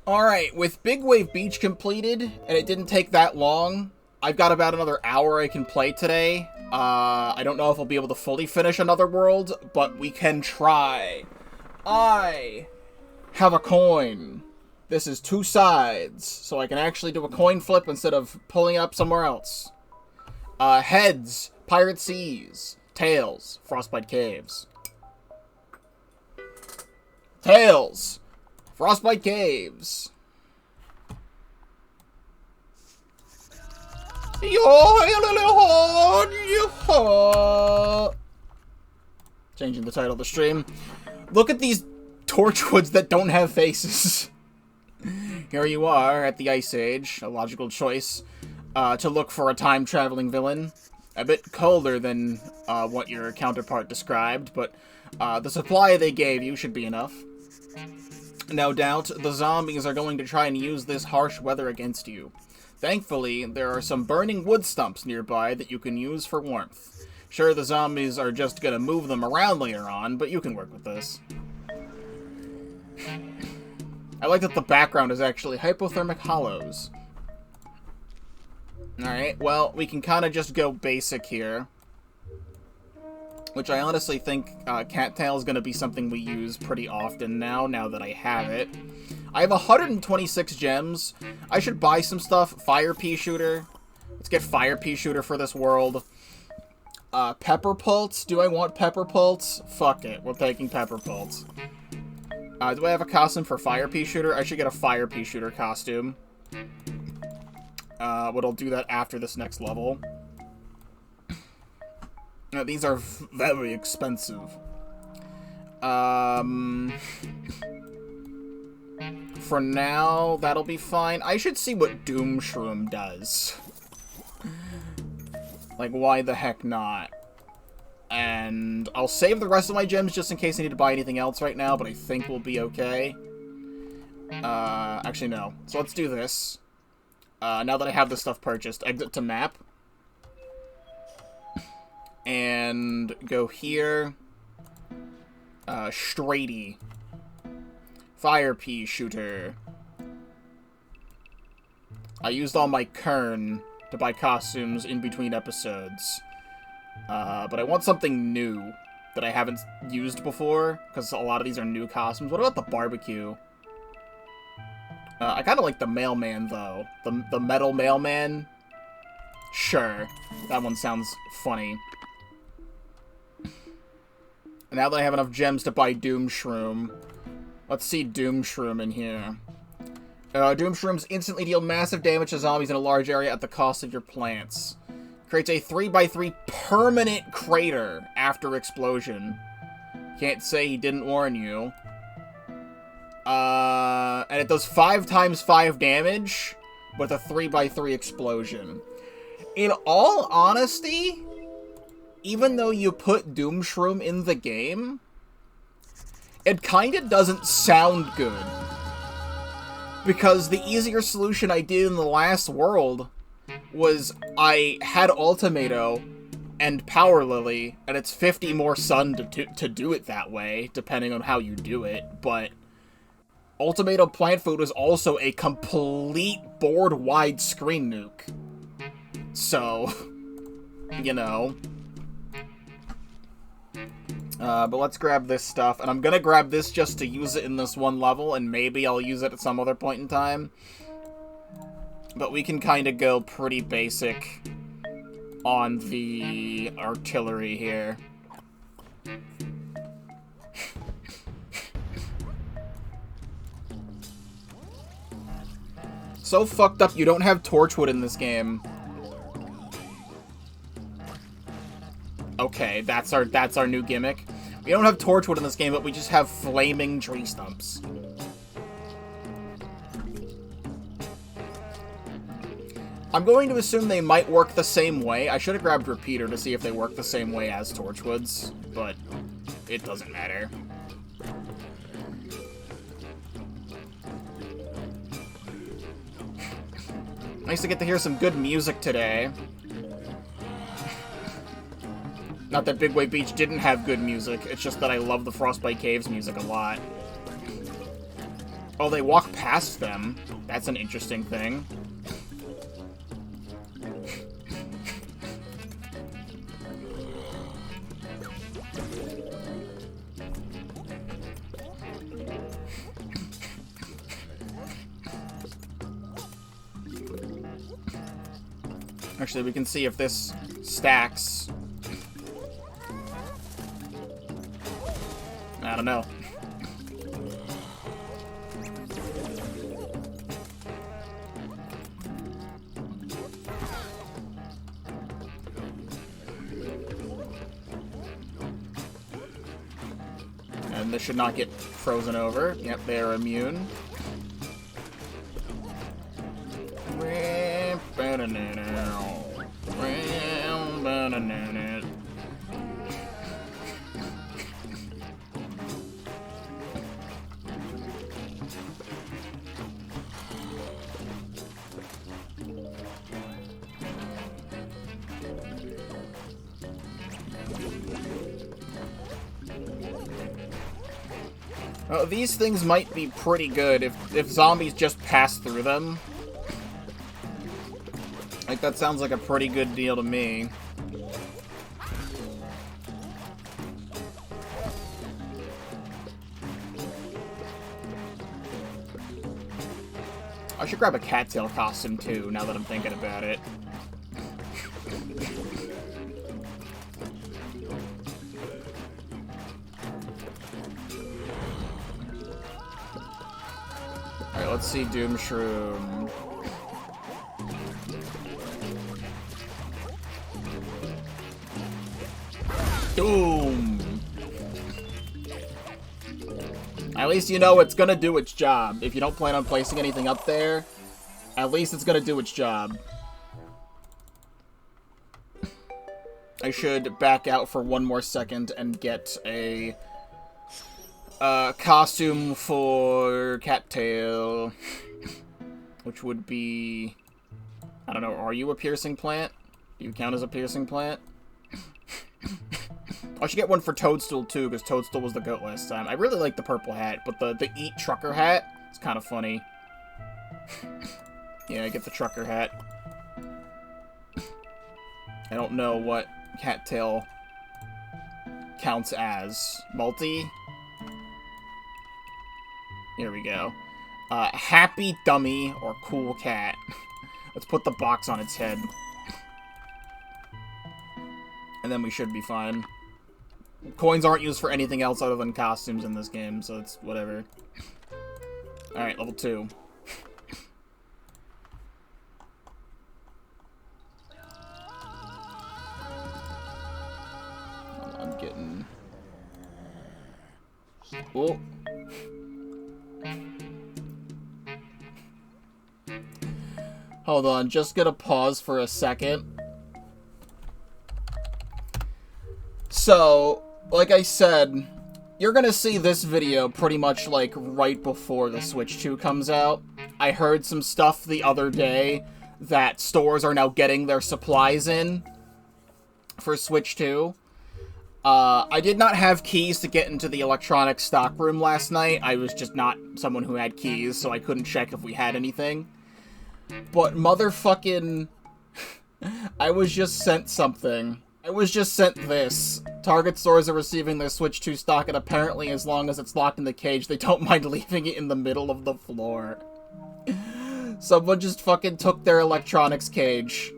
Alright, with Big Wave Beach completed, and it didn't take that long, I've got about another hour I can play today. I don't know if I'll be able to fully finish another world, but we can try. I have a coin. This is 2 sides, so I can actually do a coin flip instead of pulling it up somewhere else. Heads, Pirate Seas. Tails, Frostbite Caves. Tails, Frostbite Caves. Changing the title of the stream. Look at these torchwoods that don't have faces. Here you are at the Ice Age, a logical choice, to look for a time-traveling villain. A bit colder than what your counterpart described, but the supply they gave you should be enough. No doubt, the zombies are going to try and use this harsh weather against you. Thankfully, there are some burning wood stumps nearby that you can use for warmth. Sure, the zombies are just gonna move them around later on, but you can work with this. I like that the background is actually hypothermic hollows. Alright, well, we can kind of just go basic here. Which I honestly think cattail is going to be something we use pretty often now that I have it. I have 126 gems. I should buy some stuff. Fire pea shooter. Let's get fire pea shooter for this world. Pepper pulse. Do I want pepper pulse? Fuck it. We're taking pepper pulse. Do I have a costume for fire pea shooter? I should get a fire pea shooter costume. But I'll do that after this next level. These are very expensive. For now, that'll be fine. I should see what Doom Shroom does. Like, why the heck not? And I'll save the rest of my gems just in case I need to buy anything else right now, but I think we'll be okay. Actually, no. So let's do this. Now that I have this stuff purchased, exit to map. And go here. Straighty. Fire pea shooter. I used all my kern to buy costumes in between episodes. But I want something new that I haven't used before, because a lot of these are new costumes. What about the barbecue? I kind of like the mailman, though. The metal mailman? Sure. That one sounds funny. Now that I have enough gems to buy Doom Shroom, let's see Doom Shroom in here. Doom Shrooms instantly deal massive damage to zombies in a large area at the cost of your plants. Creates a 3x3 permanent crater after explosion. Can't say he didn't warn you. And it does 5 times 5 damage with a 3x3 explosion. In all honesty, even though you put Doom Shroom in the game, it kinda doesn't sound good. Because the easier solution I did in the last world was I had Ultimato and Power Lily, and it's 50 more sun to do it that way, depending on how you do it, but Ultimato Plant Food was also a complete board-wide screen nuke. So, you know. But let's grab this stuff, and I'm gonna grab this just to use it in this one level, and maybe I'll use it at some other point in time. But we can kind of go pretty basic on the artillery here. So fucked up, you don't have torchwood in this game. Okay, that's our new gimmick. We don't have torchwood in this game, but we just have flaming tree stumps. I'm going to assume they might work the same way. I should have grabbed Repeater to see if they work the same way as torchwoods, but it doesn't matter. Nice to get to hear some good music today. Not that Big Wave Beach didn't have good music, it's just that I love the Frostbite Caves music a lot. Oh, they walk past them. That's an interesting thing. Actually, we can see if this stacks. I don't know. And this should not get frozen over. Yep, they are immune. Oh, these things might be pretty good if zombies just pass through them. Like, that sounds like a pretty good deal to me. I should grab a cattail costume, too, now that I'm thinking about it. Alright, let's see Doom Shroom. Doom! At least you know it's gonna do its job. If you don't plan on placing anything up there, at least it's gonna do its job. I should back out for one more second and get a costume for Cattail, which would be, I don't know, are you a piercing plant? Do you count as a piercing plant? I should get one for Toadstool, too, because Toadstool was the goat last time. I really like the purple hat, but the Eat Trucker hat is kind of funny. Yeah, I get the trucker hat. I don't know what Cattail counts as. Multi? Here we go. Happy Dummy or Cool Cat. Let's put the box on its head. And then we should be fine. Coins aren't used for anything else other than costumes in this game, so it's whatever. Alright, level 2. I'm getting... Oh. Hold on, just gonna pause for a second. So, like I said, you're gonna see this video pretty much, like, right before the Switch 2 comes out. I heard some stuff the other day that stores are now getting their supplies in for Switch 2. I did not have keys to get into the electronics stock room last night. I was just not someone who had keys, so I couldn't check if we had anything. But motherfucking... I was just sent something. I was just sent this. Target stores are receiving their Switch 2 stock, and apparently as long as it's locked in the cage, they don't mind leaving it in the middle of the floor. Someone just fucking took their electronics cage.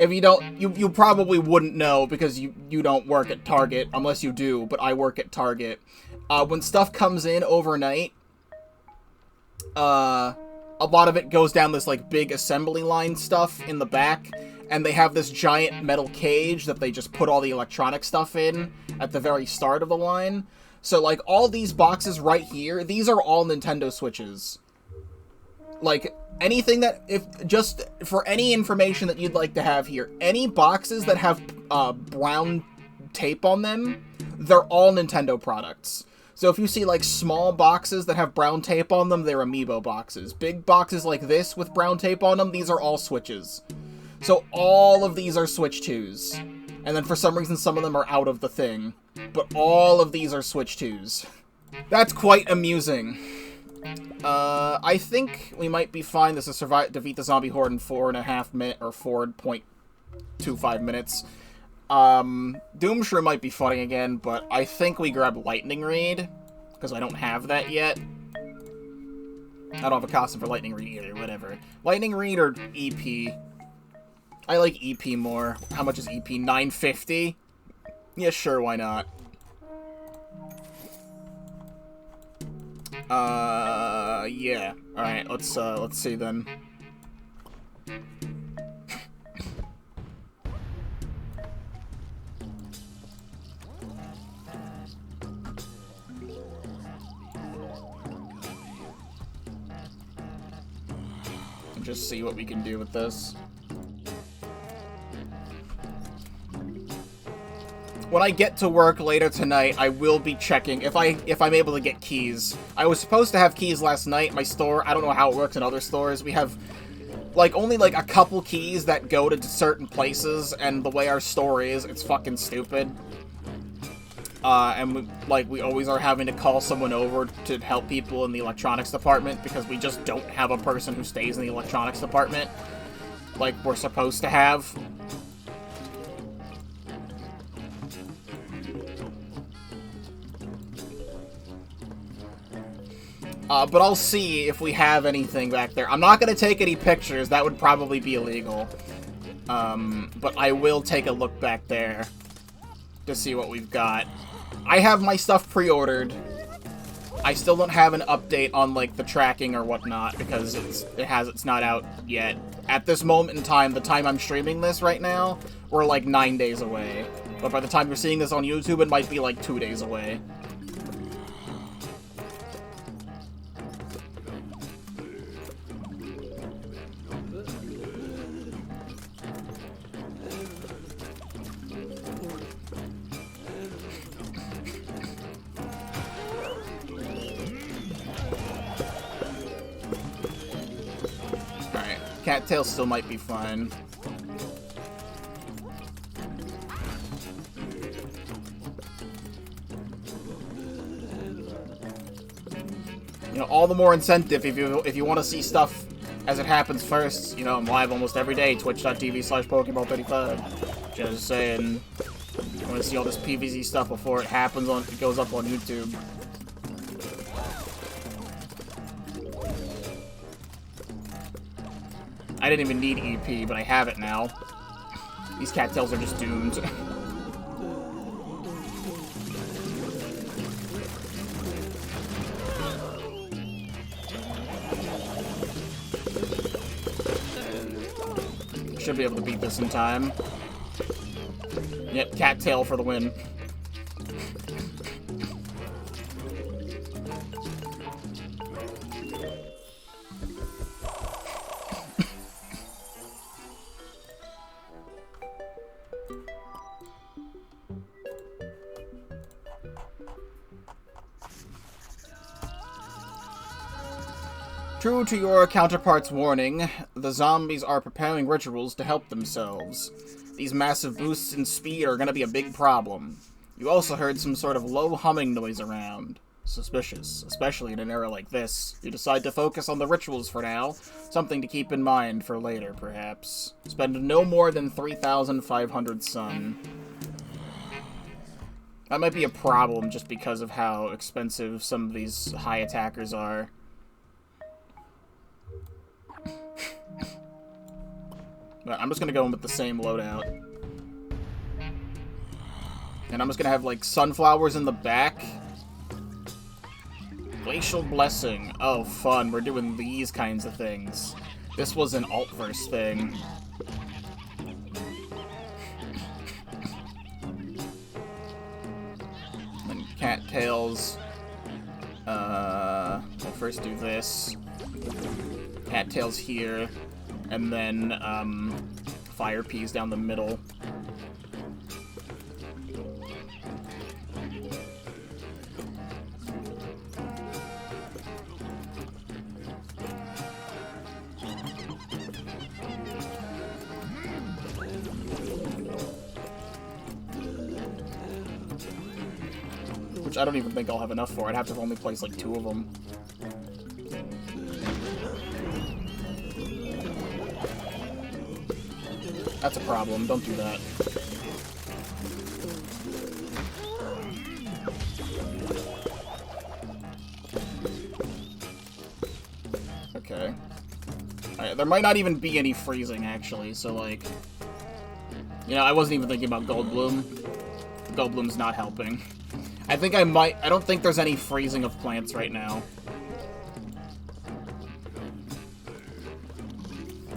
If you don't, you probably wouldn't know because you don't work at Target, unless you do, but I work at Target. When stuff comes in overnight, a lot of it goes down this, like, big assembly line stuff in the back, and they have this giant metal cage that they just put all the electronic stuff in at the very start of the line. So, like, all these boxes right here, these are all Nintendo Switches. Like, anything that, just for any information that you'd like to have here, any boxes that have brown tape on them, they're all Nintendo products. So if you see, like, small boxes that have brown tape on them, they're Amiibo boxes. Big boxes like this with brown tape on them, these are all Switches. So all of these are Switch 2s. And then for some reason some of them are out of the thing. But all of these are Switch 2s. That's quite amusing. I think we might be fine. This is defeat the zombie horde in 4.5 minutes, or 4.25 minutes. Doomshrew might be funny again, but I think we grab Lightning Reed, because I don't have that yet. I don't have a costume for Lightning Reed either, whatever. Lightning Reed or EP? I like EP more. How much is EP? $9.50? Yeah, sure, why not? Yeah. Alright, let's see then. And just see what we can do with this. When I get to work later tonight, I will be checking if I'm able to get keys. I was supposed to have keys last night. My store, I don't know how it works in other stores. We have only a couple keys that go to certain places, and the way our store is, it's fucking stupid. And we always are having to call someone over to help people in the electronics department because we just don't have a person who stays in the electronics department like we're supposed to have. But I'll see if we have anything back there. I'm not going to take any pictures. That would probably be illegal. But I will take a look back there to see what we've got. I have my stuff pre-ordered. I still don't have an update on, the tracking or whatnot because it's not out yet. At this moment in time, the time I'm streaming this right now, we're 9 days away. But by the time you're seeing this on YouTube, it might be 2 days away. Cattail still might be fine. You know, all the more incentive if you want to see stuff as it happens first. You know, I'm live almost every day, twitch.tv/Pokeball35. Just saying, I want to see all this PVZ stuff before it goes up on YouTube. I didn't even need EP, but I have it now. These cattails are just doomed. Should be able to beat this in time. Yep, cattail for the win. True to your counterpart's warning, the zombies are preparing rituals to help themselves. These massive boosts in speed are going to be a big problem. You also heard some sort of low humming noise around. Suspicious, especially in an era like this. You decide to focus on the rituals for now, something to keep in mind for later, perhaps. Spend no more than 3,500 sun. That might be a problem just because of how expensive some of these high attackers are. But I'm just gonna go in with the same loadout. And I'm just gonna have, sunflowers in the back. Glacial Blessing. Oh, fun. We're doing these kinds of things. This was an Altverse thing. And cattails. I'll first do this. Cattails here. And then, fire peas down the middle. Which I don't even think I'll have enough for. I'd have to only place, 2 of them. That's a problem. Don't do that. Okay. Alright, there might not even be any freezing, actually, so, like... You know, I wasn't even thinking about Goldblum. Goldblum's not helping. I think I might... I don't think there's any freezing of plants right now.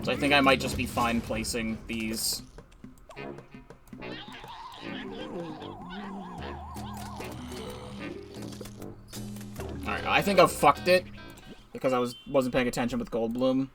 So I think I might just be fine placing these. Alright, I think I've fucked it. Because I wasn't paying attention with Goldblum.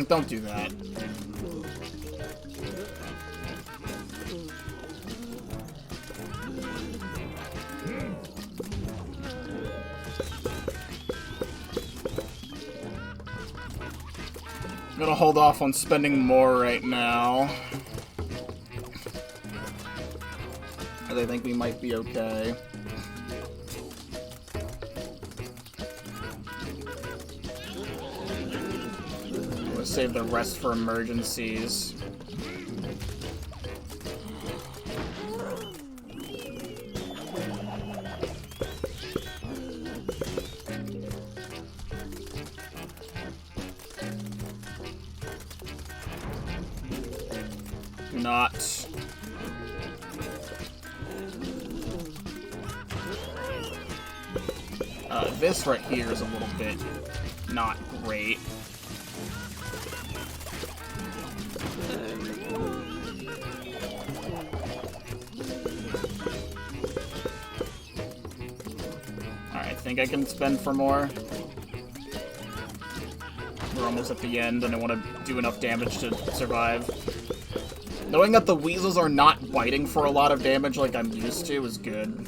Don't do that. I'm gonna hold off on spending more right now. As I think we might be okay. Save the rest for emergencies. Not. This right here is a little bit not great. I think I can spend for more. We're almost at the end, and I want to do enough damage to survive. Knowing that the weasels are not biting for a lot of damage like I'm used to is good.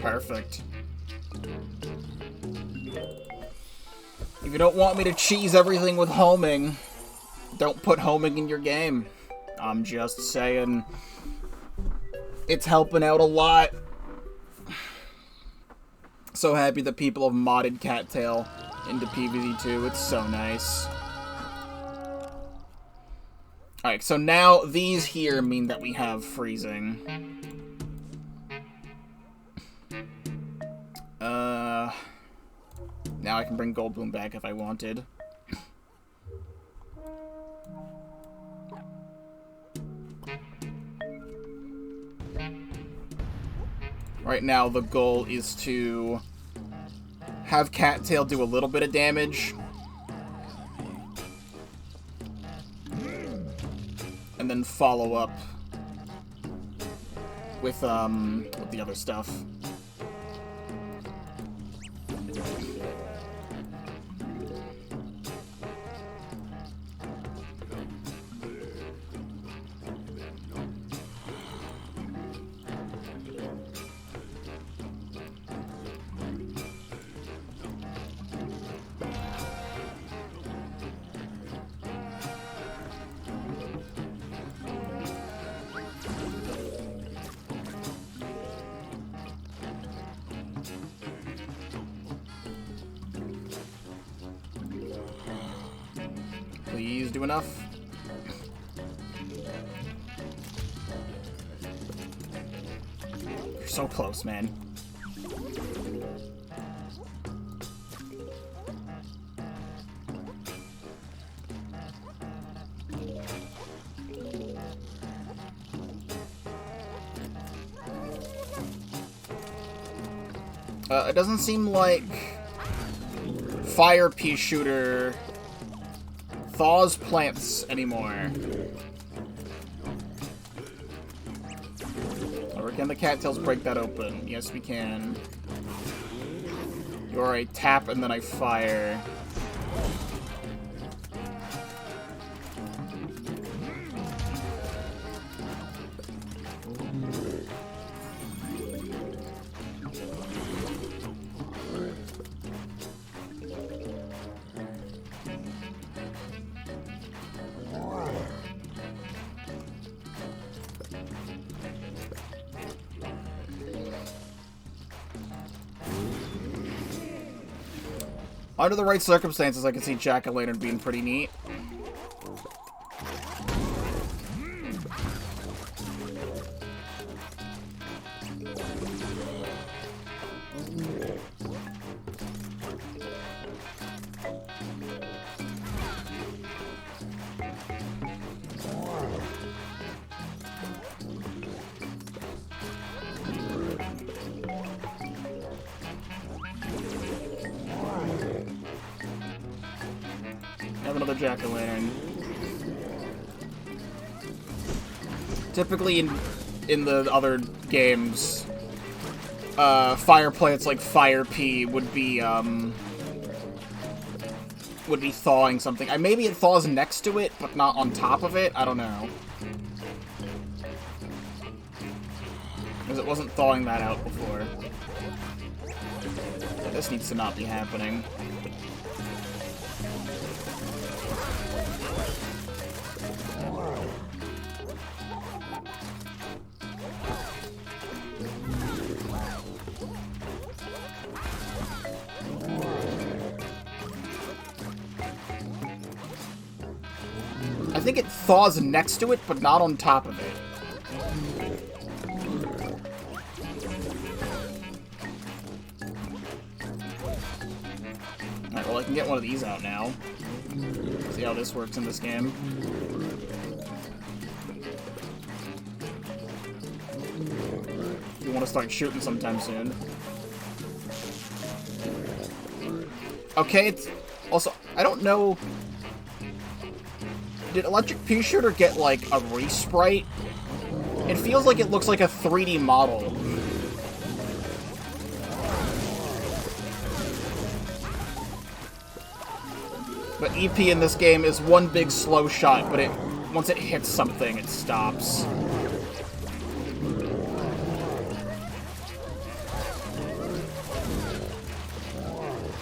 Perfect. If you don't want me to cheese everything with homing, don't put homing in your game. I'm just saying. It's helping out a lot. So happy that people have modded Cattail into PVZ2. It's so nice. Alright, so now these here mean that we have freezing. Now I can bring Goldblum back if I wanted. Right now, the goal is to have Cattail do a little bit of damage. And then follow up with the other stuff. Please do enough. You're so close, man. It doesn't seem like fire pea shooter thaws plants anymore. Or can the cattails break that open? Yes, we can. You're a tap and then I fire. Under the right circumstances, I can see jack-o'-lantern being pretty neat. Have another jack-o'-lantern. Typically in the other games, fire plants like fire pea would be thawing something. Maybe it thaws next to it, but not on top of it. I don't know. Because it wasn't thawing that out before. Yeah, this needs to not be happening. I think it thaws next to it, but not on top of it. Alright, well I can get one of these out now. See how this works in this game. You want to start shooting sometime soon. Okay, it's... Also, I don't know... Did Electric Pea Shooter get, like, a resprite? It feels like it looks like a 3D model. But EP in this game is one big slow shot, but once it hits something, it stops.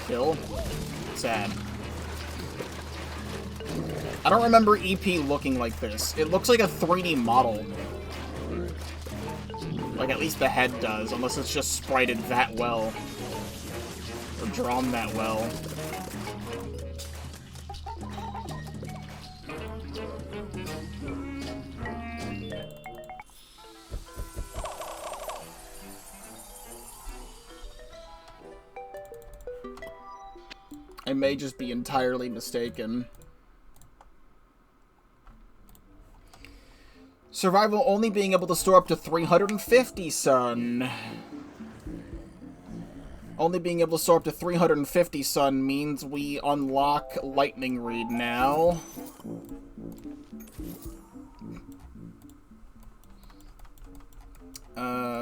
Kill? Sad. I don't remember EP looking like this. It looks like a 3D model. Like, at least the head does, unless it's just sprited that well. Or drawn that well. I may just be entirely mistaken. Survival only being able to store up to 350 sun. Only being able to store up to 350 sun means we unlock Lightning Reed now.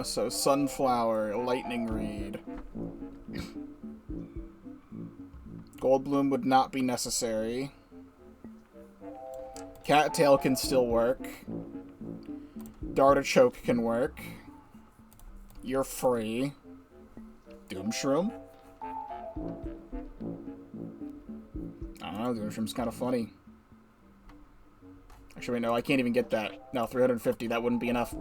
So Sunflower, Lightning Reed. Gold Bloom would not be necessary. Cattail can still work. Dartichoke can work. You're free. Doom Shroom? I don't know, Doom Shroom's kind of funny. Actually, wait, no, I can't even get that. No, 350, that wouldn't be enough.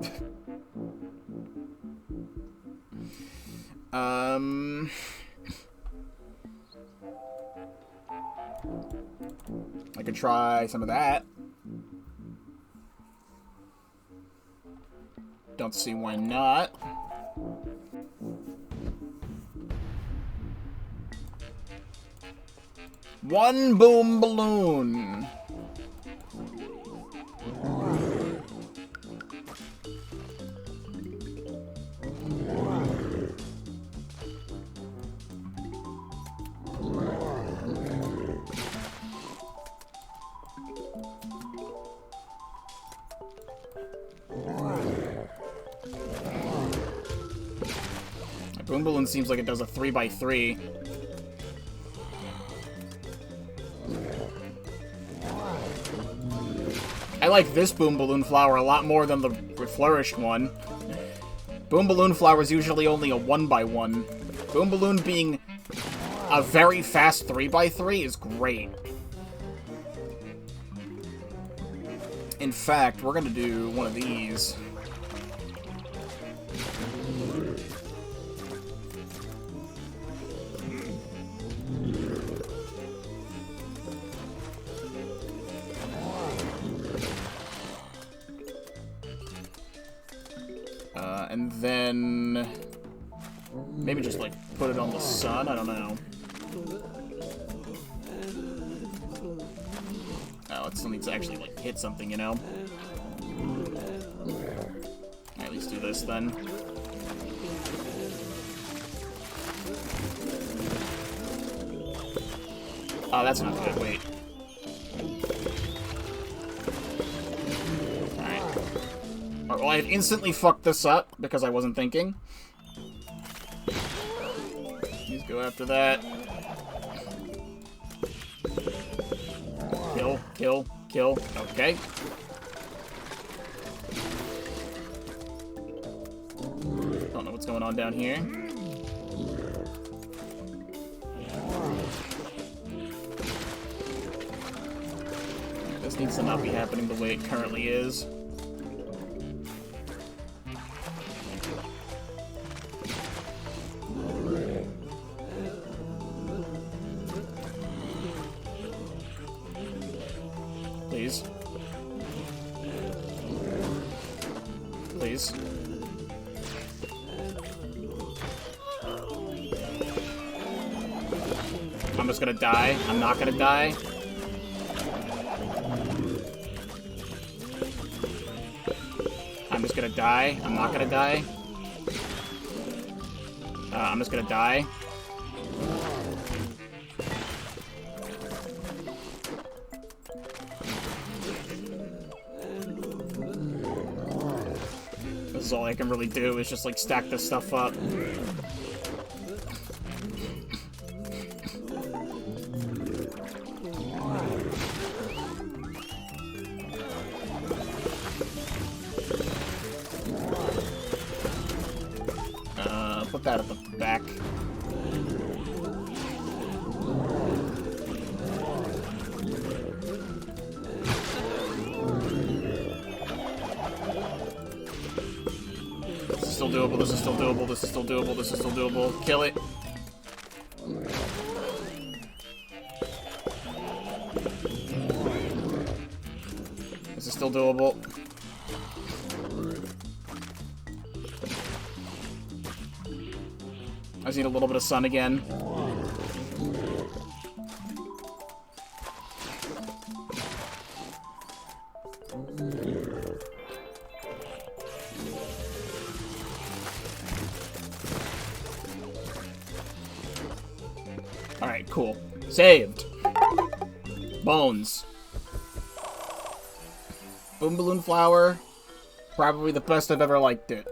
I could try some of that. Don't see why not. One boom balloon. Boom Balloon seems like it does a 3x3. I like this Boom Balloon flower a lot more than the Flourished one. Boom Balloon flower is usually only a 1x1. Boom Balloon being a very fast 3x3 is great. In fact, we're gonna do one of these. And then maybe just like put it on the sun. I don't know. Oh, it still needs to actually like hit something, you know. At least do this then. Oh, that's not good. Wait. Well, I instantly fucked this up because I wasn't thinking. Please go after that. Kill, kill, kill. Okay. Don't know what's going on down here. This needs to not be happening the way it currently is. Please. Please. I'm just gonna die. I'm not gonna die. I'm just gonna die. I'm not gonna die. I'm just gonna die. This is all I can really do, is just like stack this stuff up. Put that at the back. This is still doable, this is still doable, this is still doable, this is still doable. Kill it. This is still doable. I just need a little bit of sun again. Alright, cool. Saved. Bones. Boom Balloon Flower. Probably the best I've ever liked it.